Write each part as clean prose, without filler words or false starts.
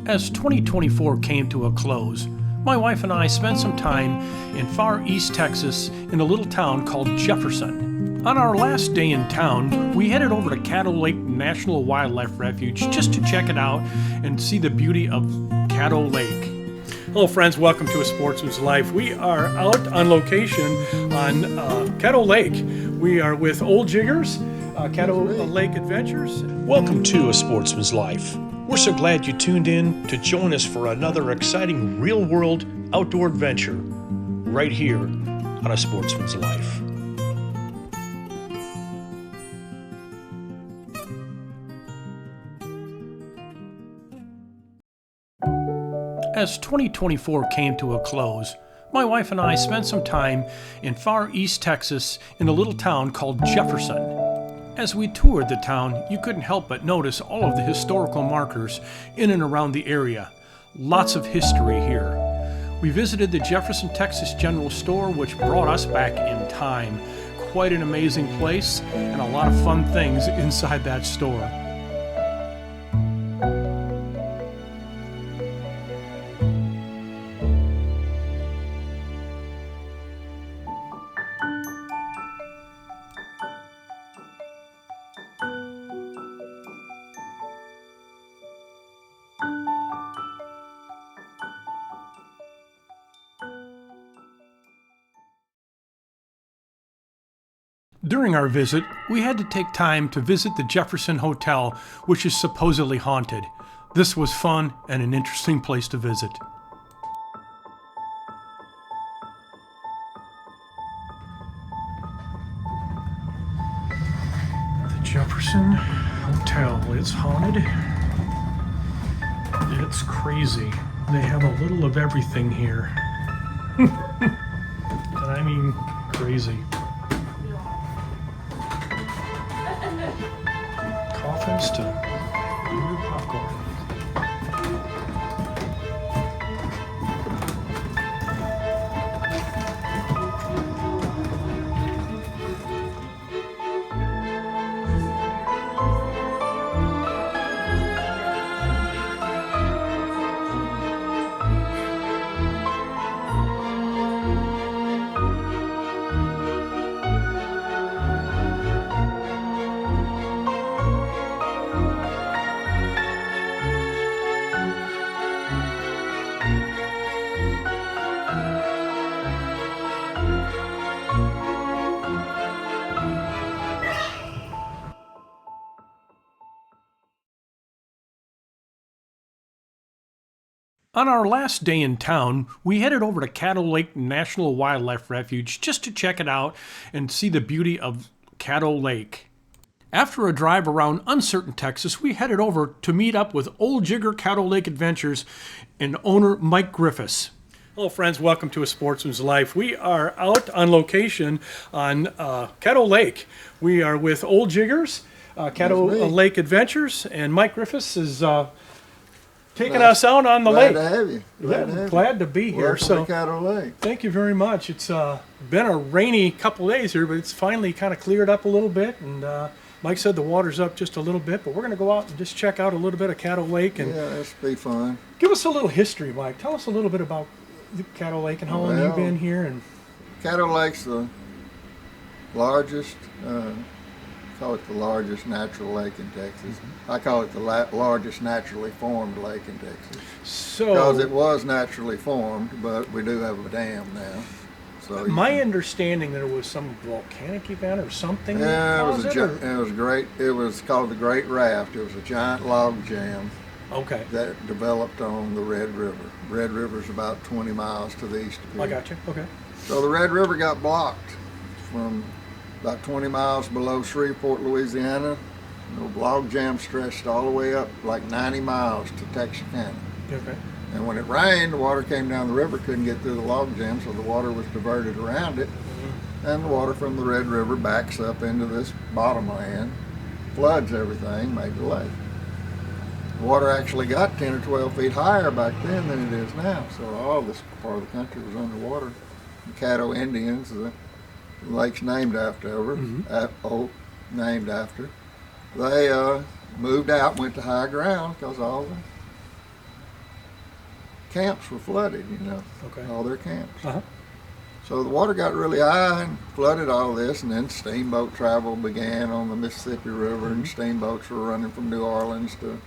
As 2024 came to a close, my wife and I spent some time in far east Texas in a little town called Jefferson. On our last day in town, we headed over to Caddo Lake National Wildlife Refuge just to check it out and see the beauty of Caddo Lake. Hello friends, welcome to A Sportsman's Life. We are out on location on Caddo Lake. We are with Old Jiggers, Caddo Lake Adventures. Welcome to A Sportsman's Life. We're so glad you tuned in to join us for another exciting real-world outdoor adventure right here on A Sportsman's Life. As 2024 came to a close, my wife and I spent some time in far east Texas in a little town called Jefferson. As we toured the town, you couldn't help but notice all of the historical markers in and around the area. Lots of history here. We visited the Jefferson, Texas General Store, which brought us back in time. Quite an amazing place and a lot of fun things inside that store. During our visit, we had to take time to visit the Jefferson Hotel, which is supposedly haunted. This was fun and an interesting place to visit. The Jefferson Hotel, it's haunted. It's crazy. They have a little of everything here. And I mean crazy. Coffins to weird popcorn. On our last day in town, we headed over to Caddo Lake National Wildlife Refuge just to check it out and see the beauty of Caddo Lake. After a drive around uncertain Texas, we headed over to meet up with Old Jigger Caddo Lake Adventures and owner Mike Griffiths. Hello friends, welcome to A Sportsman's Life. We are out on location on Caddo Lake. We are with Old Jiggers, Caddo Lake Adventures, and Mike Griffiths is taking us out on the lake. Glad to have you. Glad to be here. Welcome to Caddo Lake. Thank you very much. It's been a rainy couple days here, but it's finally kind of cleared up a little bit. And Mike said the water's up just a little bit, but we're going to go out and just check out a little bit of Caddo Lake. And yeah, this will be fun. Give us a little history, Mike. Tell us a little bit about the Caddo Lake and how long you've been here. And Caddo Lake's the largest. Call it the largest natural lake in Texas. Mm-hmm. I call it the largest naturally formed lake in Texas. Because it was naturally formed, but we do have a dam now. So my understanding that it was some volcanic event or something. Yeah, it was great. It was called the Great Raft. It was a giant log jam. Okay. That developed on the Red River. Red River's about 20 miles to the east of here. I got you. Okay. So the Red River got blocked from about 20 miles below Shreveport, Louisiana. The log jam stretched all the way up like 90 miles to Texarkana. Okay. And when it rained, the water came down the river, couldn't get through the log jam, so the water was diverted around it. Mm-hmm. And the water from the Red River backs up into this bottomland, floods everything, made the lake. The water actually got 10 or 12 feet higher back then than it is now, so all this part of the country was underwater. The Caddo Indians, the lake's named after, named after. They moved out, went to high ground because all the camps were flooded, you know, Okay. all their camps. Uh-huh. So the water got really high and flooded all this, and then steamboat travel began on the Mississippi River, and steamboats were running from New Orleans to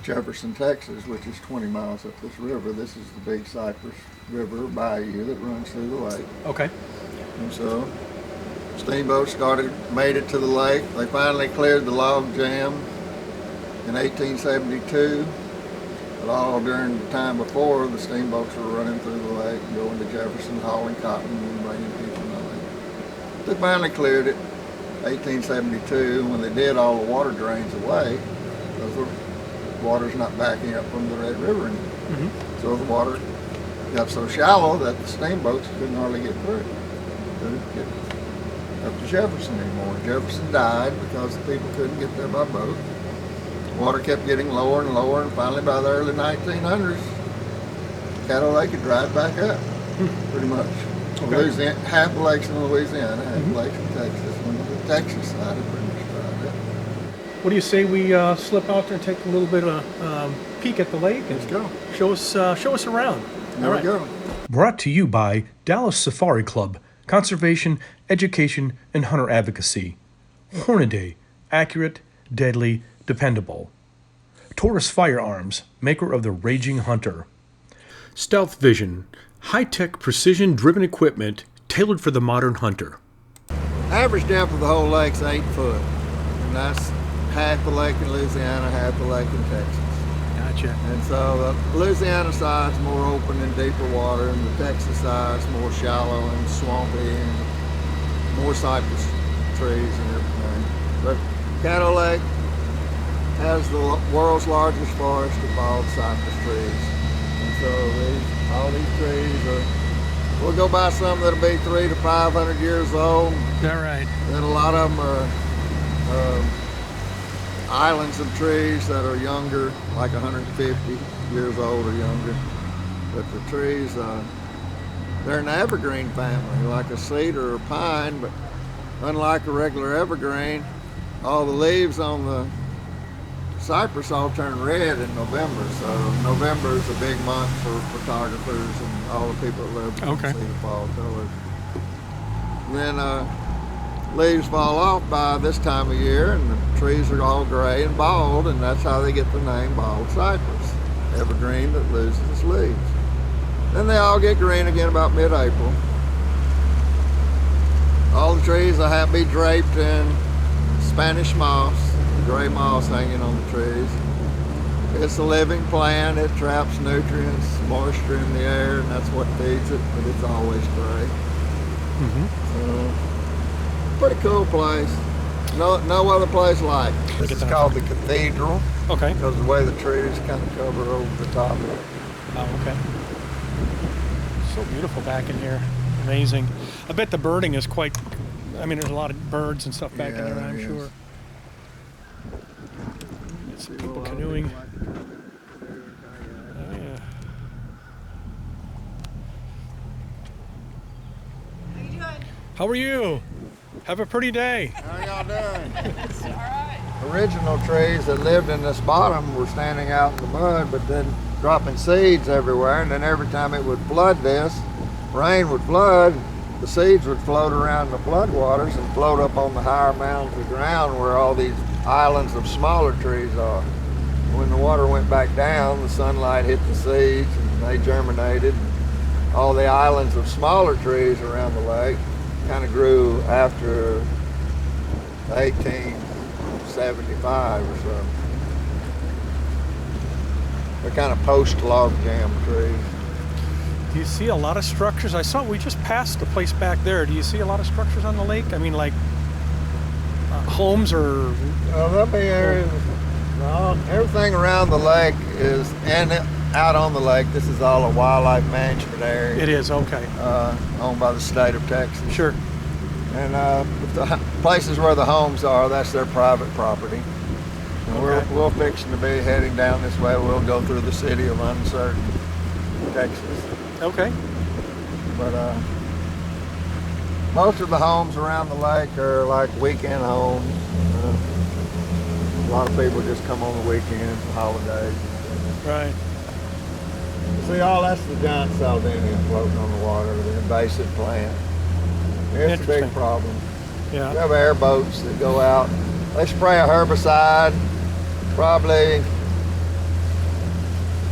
Jefferson, Texas, which is 20 miles up this river. This is the big Cypress River bayou that runs through the lake. Okay. And so steamboats made it to the lake. They finally cleared the log jam in 1872. But all during the time before, the steamboats were running through the lake, going to Jefferson, hauling cotton and bringing people in the lake. They finally cleared it 1872. When they did, all the water drains away because the water's not backing up from the Red River anymore. Mm-hmm. So the water got so shallow that the steamboats couldn't hardly get through. Couldn't get up to Jefferson anymore. Jefferson died because the people couldn't get there by boat. Water kept getting lower and lower, and finally by the early 1900s, Caddo Lake had dried back up, pretty much. Okay. Louisiana, half the lakes in Louisiana, half the lakes in Texas. When the Texas side had pretty much dried up. What do you say we slip out there and take a little bit of peek at the lake and Let's go. show us around? There we go. Brought to you by Dallas Safari Club, Conservation, Education, and Hunter Advocacy. Hornaday, accurate, deadly, dependable. Taurus Firearms, maker of the Raging Hunter. Stealth Vision, high-tech, precision-driven equipment tailored for the modern hunter. Average depth of the whole lake's 8 foot, and that's half the lake in Louisiana, half the lake in Texas. Gotcha. And so the Louisiana side's more open and deeper water, and the Texas side's more shallow and swampy and more cypress trees and everything. But Caddo Lake has the world's largest forest of bald cypress trees. And so all these trees we'll go by some that'll be 300 to 500 years old. Is that right? Then a lot of them are islands of trees that are younger, like 150 years old or younger. But the trees, they're an evergreen family, like a cedar or pine, but unlike a regular evergreen, all the leaves on the cypress all turn red in November. So November is a big month for photographers and all the people that live to see the fall colors. Then leaves fall off by this time of year, and the trees are all gray and bald, and that's how they get the name bald cypress, evergreen that loses its leaves. Then they all get green again about mid-April. All the trees will have to be draped in Spanish moss, gray moss hanging on the trees. It's a living plant. It traps nutrients, moisture in the air, and that's what feeds it, but it's always gray. Pretty cool place. No other place like it. This is called the Cathedral. Okay. Because of the way the trees kind of cover over the top of it. Oh, okay. So beautiful back in here. Amazing. I bet the birding is quite, I mean, there's a lot of birds and stuff back in there, I'm sure. Some people canoeing. Oh, yeah. How you doing? How are you? Have a pretty day. How y'all doing? It's all right. Original trees that lived in this bottom were standing out in the mud, but then dropping seeds everywhere, and then every time it would flood this, rain would flood, the seeds would float around the floodwaters and float up on the higher mounds of ground where all these islands of smaller trees are. When the water went back down, the sunlight hit the seeds and they germinated. All the islands of smaller trees around the lake kind of grew after 1875 or so. They're kind of post-log jam trees. Do you see a lot of structures? We just passed the place back there. Do you see a lot of structures on the lake? I mean, like homes or? Well, there'll be areas. Well, everything around the lake is, and out on the lake, this is all a wildlife management area. It is, okay. Owned by the state of Texas. Sure. And the places where the homes are, that's their private property. And we're fixing to be heading down this way. We'll go through the city of Uncertain, Texas. Okay. But most of the homes around the lake are like weekend homes. A lot of people just come on the weekends and holidays. Right. See, all that's the giant saldinium floating on the water, the invasive plant. It's a big Interesting. problem. Yeah. We have airboats that go out. They spray a herbicide probably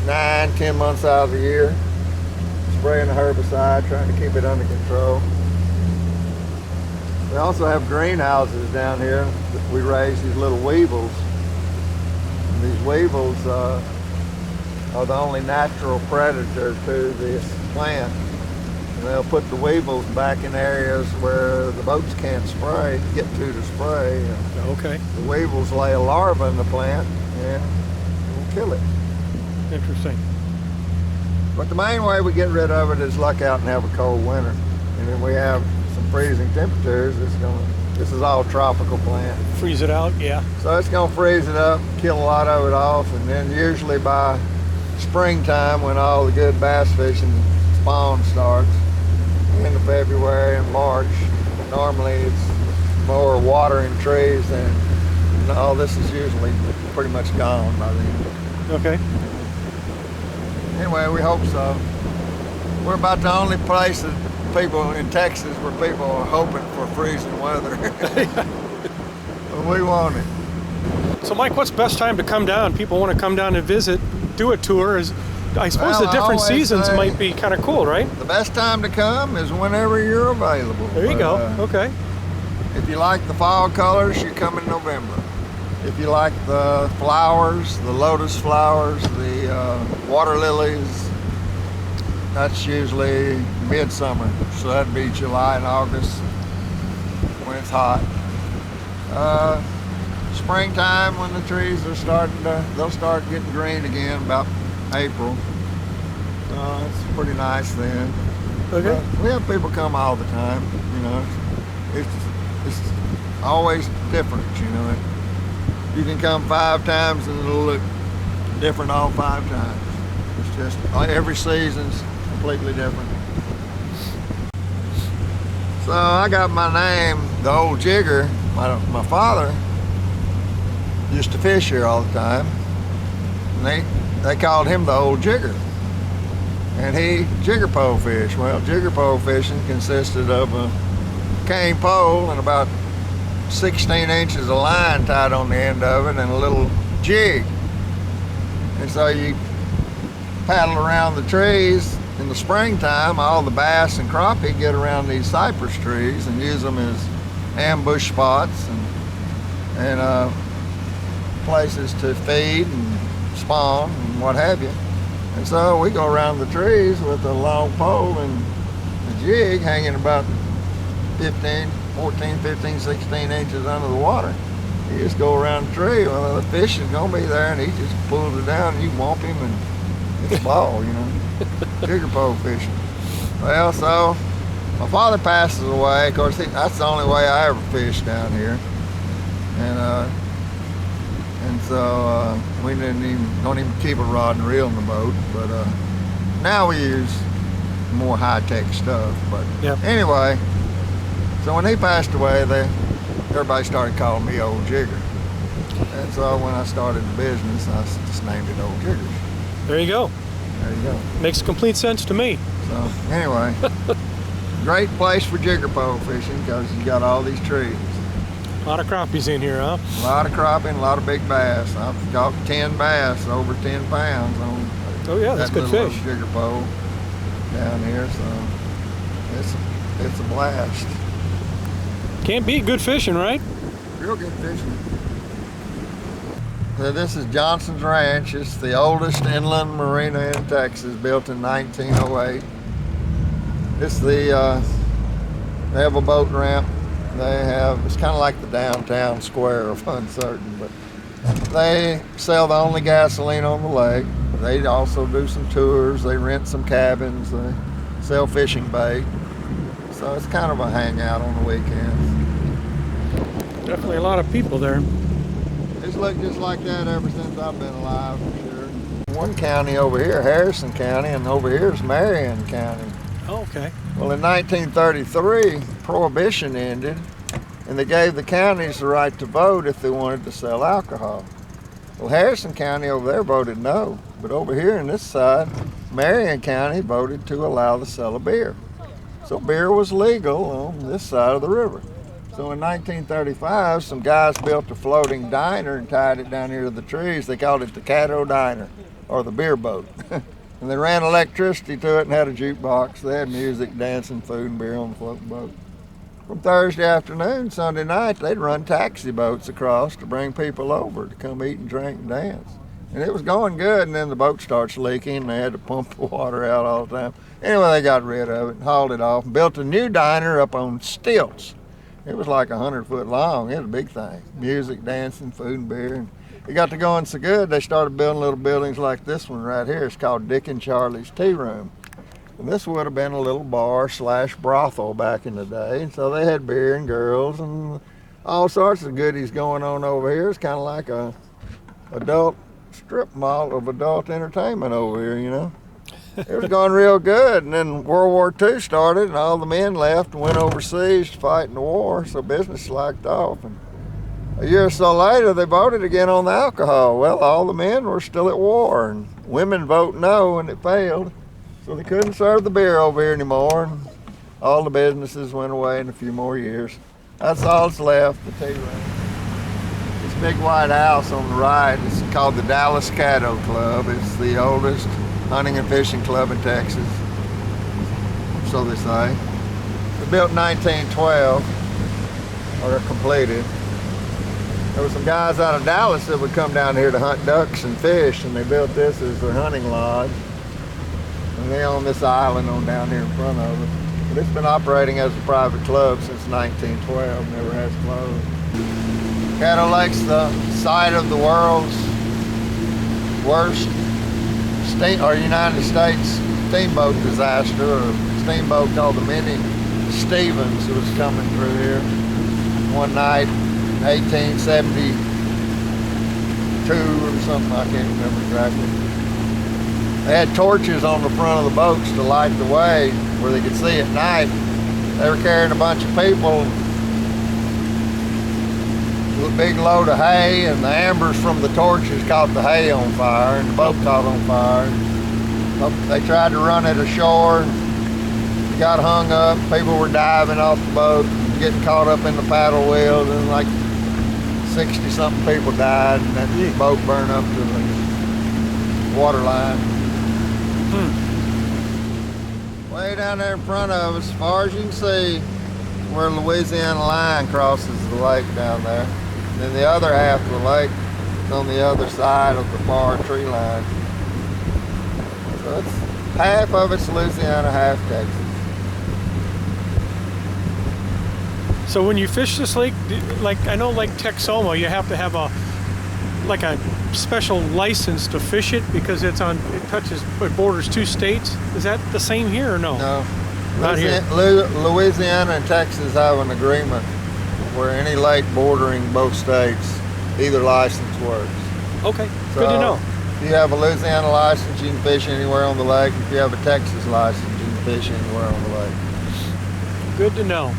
9-10 months out of the year. Spraying a herbicide, trying to keep it under control. We also have greenhouses down here that we raise these little weevils. And these weevils are the only natural predator to this plant. And they'll put the weevils back in areas where the boats can't get to spray. And Okay. the weevils lay a larva in the plant and will kill it. Interesting. But the main way we get rid of it is luck out and have a cold winter. And then we have some freezing temperatures. This is all tropical plant. Freeze it out. Yeah. So it's gonna freeze it up, kill a lot of it off, and then usually by springtime when all the good bass fishing spawn starts, end of February and March, normally it's more watering trees and all this is usually pretty much gone by then. Okay. Anyway, we hope so. We're about the only place that people in Texas where people are hoping for freezing weather. But we want it. So, Mike, what's best time to come down? People want to come down and visit, do a tour. I suppose Well, the I different always seasons say- might be kind of cool, right? The best time to come is whenever you're available. There you go. Okay. If you like the fall colors, you come in November. If you like the flowers, the lotus flowers, the water lilies, that's usually midsummer. So that'd be July and August when it's hot. Springtime when the trees are they'll start getting green again about April. It's pretty nice then. Okay. But we have people come all the time, you know. It's always different, you know. You can come 5 times and it'll look different all 5 times. It's just every season's completely different. So I got my name, the Old Jigger. My father used to fish here all the time. And they called him the Old Jigger. And he jigger pole fished. Well, jigger pole fishing consisted of a cane pole and about 16 inches of line tied on the end of it and a little jig. And so you paddle around the trees in the springtime. All the bass and crappie get around these cypress trees and use them as ambush spots and places to feed and spawn and what have you. And so we go around the trees with a long pole and a jig hanging about 14, 15, 16 inches under the water. You just go around the tree, well, the fish is gonna be there and he just pulls it down and you whomp him and it's a ball, you know. Jigger pole fishing. Well, so my father passes away. Of course, that's the only way I ever fished down here. And so we don't even keep a rod and reel in the boat. But now we use more high-tech stuff. But Yep. anyway, so when he passed away, everybody started calling me Old Jigger. And so when I started the business, I just named it Old Jiggers. There you go. There you go. Makes complete sense to me. So anyway, great place for jigger pole fishing because you got all these trees. A lot of crappies in here, huh? A lot of crappie and a lot of big bass. I've caught 10 bass over 10 pounds on Oh yeah, that's that good little fish. jigger pole down here. So it's a blast. Can't beat good fishing, right? Real good fishing. So this is Johnson's Ranch. It's the oldest inland marina in Texas, built in 1908. They have a boat ramp. It's kind of like the downtown square of Uncertain, but they sell the only gasoline on the lake. They also do some tours. They rent some cabins. They sell fishing bait. So it's kind of a hangout on the weekends. Definitely a lot of people there. It's looked just like that ever since I've been alive, for sure. One county over here, Harrison County, and over here is Marion County. Oh, okay. Well, in 1933, Prohibition ended, and they gave the counties the right to vote if they wanted to sell alcohol. Well, Harrison County over there voted no, but over here on this side, Marion County voted to allow the sale of beer. So beer was legal on this side of the river. So in 1935, some guys built a floating diner and tied it down here to the trees. They called it the Caddo Diner, or the beer boat. And they ran electricity to it and had a jukebox. They had music, dancing, food, and beer on the floating boat. From Thursday afternoon, Sunday night, they'd run taxi boats across to bring people over to come eat and drink and dance. And it was going good, and then the boat starts leaking, and they had to pump the water out all the time. Anyway, they got rid of it and hauled it off and built a new diner up on stilts. It was like 100 foot long. It was a big thing. Music, dancing, food, and beer. And it got to going so good, they started building little buildings like this one right here. It's called Dick and Charlie's Tea Room. And this would have been a little bar / brothel back in the day. And so they had beer and girls and all sorts of goodies going on over here. It's kind of like a adult strip mall of adult entertainment over here, you know. It was going real good, and then World War II started, and all the men left and went overseas to fight in the war, so business slacked off. And a year or so later, they voted again on the alcohol. Well, all the men were still at war, and women vote no, and it failed. So they couldn't serve the beer over here anymore, and all the businesses went away in a few more years. That's all that's left, the tea room. This big white house on the right is called the Dallas Caddo Club. It's the oldest hunting and fishing club in Texas, so they say. They built in 1912, or completed. There were some guys out of Dallas that would come down here to hunt ducks and fish, and they built this as their hunting lodge. And they own this island on down here in front of it. But it's been operating as a private club since 1912, never has closed. Caddo Lake's the site of the world's worst United States steamboat disaster, or a steamboat called the Minnie Stevens was coming through here one night, 1872 or something, I can't remember exactly. They had torches on the front of the boats to light the way where they could see at night. They were carrying a bunch of people, a big load of hay, and the embers from the torches caught the hay on fire, and the boat caught on fire. They tried to run it ashore, and got hung up. People were diving off the boat, getting caught up in the paddle wheels, and like 60-something people died, and that boat burned up to the water line. Way down there in front of us, as far as you can see, where the Louisiana line crosses the lake down there. And then the other half of the lake is on the other side of the far tree line. So it's half of it's Louisiana, half Texas. So when you fish this lake, like I know Lake Texoma, you have to have a special license to fish it because it borders 2 states. Is that the same here or no? No. Not here. Louisiana and Texas have an agreement where any lake bordering both states, either license works. Okay, So good to know. if you have a Louisiana license, you can fish anywhere on the lake. If you have a Texas license, you can fish anywhere on the lake. Good to know.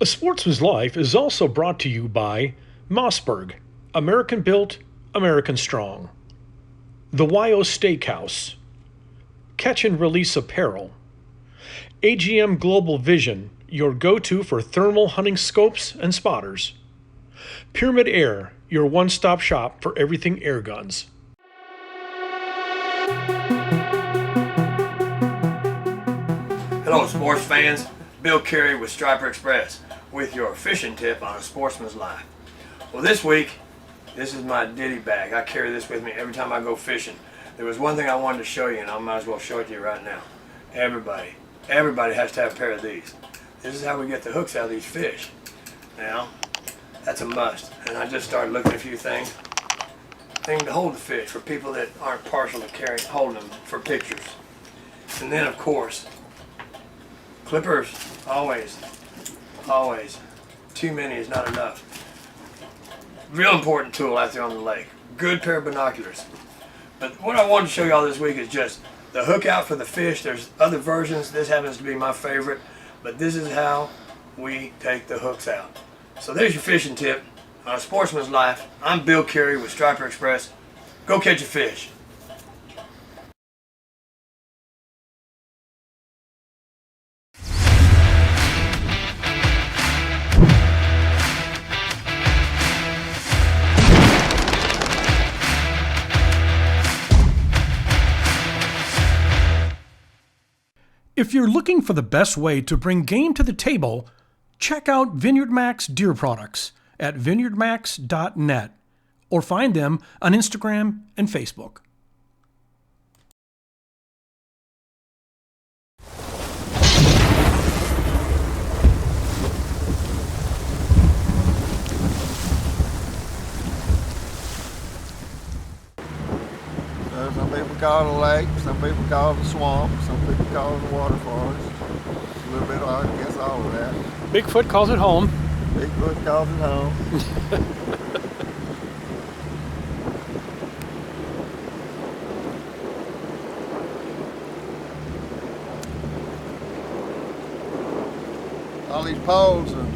A Sportsman's Life is also brought to you by Mossberg, American built, American strong. The YO Steakhouse, Catch and Release Apparel, AGM Global Vision, your go-to for thermal hunting scopes and spotters. Pyramid Air, your one-stop shop for everything air guns. Hello sports fans, Bill Carey with Striper Express with your fishing tip on A Sportsman's Life. Well, this week, this is my ditty bag. I carry this with me every time I go fishing. There was one thing I wanted to show you, and I might as well show it to you right now. Everybody has to have a pair of these. This is how we get the hooks out of these fish. Now, that's a must. And I just started looking at a few things. Thing to hold the fish for people that aren't partial to holding them for pictures. And then, of course, clippers, always. Too many is not enough. Real important tool out there on the lake. Good pair of binoculars. But what I wanted to show y'all this week is just the hook out for the fish. There's other versions. This happens to be my favorite. But this is how we take the hooks out. So there's your fishing tip on A Sportsman's Life. I'm Bill Carey with Striper Express. Go catch a fish. If you're looking for the best way to bring game to the table, check out Vineyard Max Deer Products at vineyardmax.net or find them on Instagram and Facebook. Some people call it a lake, some people call it a swamp, some people call it a water forest. A little bit of, I guess, all of that. Bigfoot calls it home. Bigfoot calls it home. All these poles and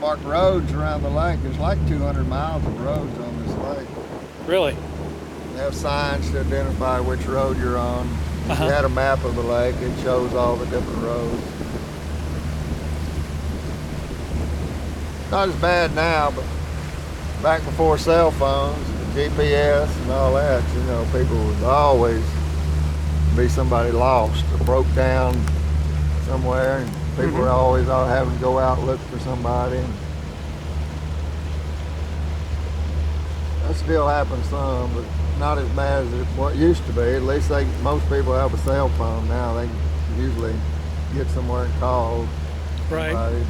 marked roads around the lake. There's like 200 miles of roads on this lake. Really? They have signs to identify which road you're on. If you had a map of the lake, it shows all the different roads. Not as bad now, but back before cell phones, GPS and all that, you know, people would always be somebody lost or broke down somewhere, and people were always out having to go out and look for somebody. That still happens some, but not as bad as what used to be. At least most people have a cell phone now. They can usually get somewhere and call somebody.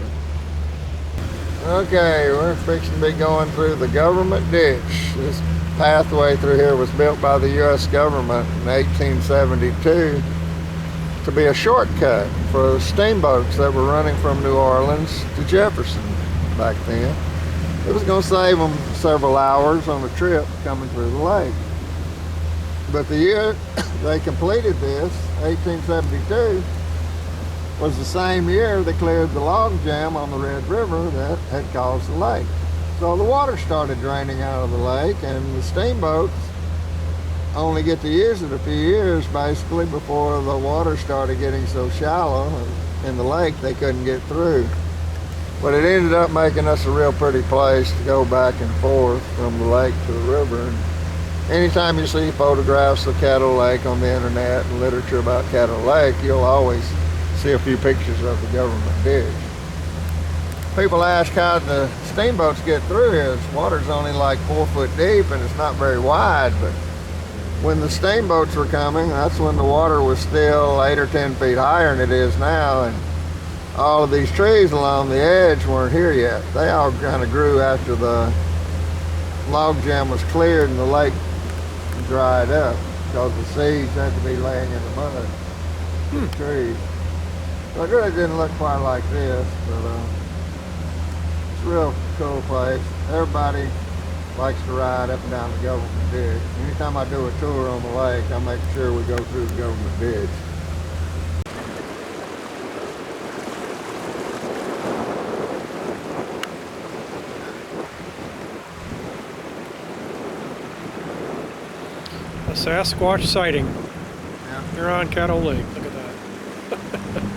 Okay, we're fixing to be going through the government ditch. This pathway through here was built by the U.S. government in 1872 to be a shortcut for steamboats that were running from New Orleans to Jefferson back then. It was going to save them several hours on the trip coming through the lake. But the year they completed this, 1872, was the same year they cleared the log jam on the Red River that had caused the lake. So the water started draining out of the lake, and the steamboats only get to use it a few years basically before the water started getting so shallow in the lake they couldn't get through. But it ended up making us a real pretty place to go back and forth from the lake to the river. And anytime you see photographs of Caddo Lake on the internet and literature about Caddo Lake, you'll always see a few pictures of the government ditch. People ask how the steamboats get through here. This water's only like 4 foot deep and it's not very wide, but when the steamboats were coming, that's when the water was still 8 or 10 feet higher than it is now, and all of these trees along the edge weren't here yet. They all kind of grew after the log jam was cleared and the lake dried up, because the seeds had to be laying in the mud, the trees. So it really didn't look quite like this, but it's a real cool place. Everybody likes to ride up and down the government ditch. Anytime I do a tour on the lake, I make sure we go through the government ditch. A Sasquatch sighting. Yeah. You're on Caddo Lake. Look at that.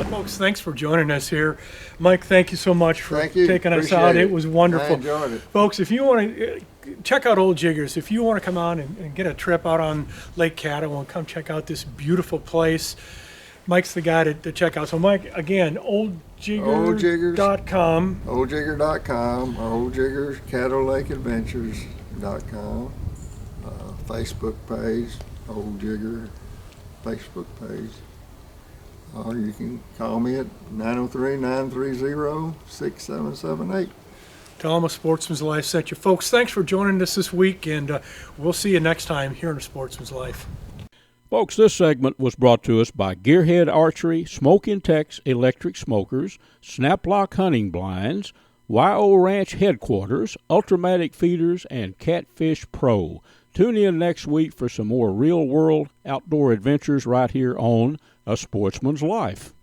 Folks, thanks for joining us here. Mike, thank you so much for taking us out. It was wonderful. I enjoyed it. Folks, if you want to check out Old Jiggers, if you want to come on and get a trip out on Lake Caddo and come check out this beautiful place, Mike's the guy to check out. So, Mike, again, oldjigger.com. Oldjigger.com, Oldjiggers, CaddoLakeAdventures.com. Facebook page, Old Jigger Facebook page. Or you can call me at 903-930-6778. Tell them a Sportsman's Life sent you. Folks, thanks for joining us this week, and we'll see you next time here in A Sportsman's Life. Folks, this segment was brought to us by Gearhead Archery, Smoke Intex Electric Smokers, Snaplock Hunting Blinds, YO Ranch Headquarters, Ultramatic Feeders, and Catfish Pro. Tune in next week for some more real-world outdoor adventures right here on A Sportsman's Life.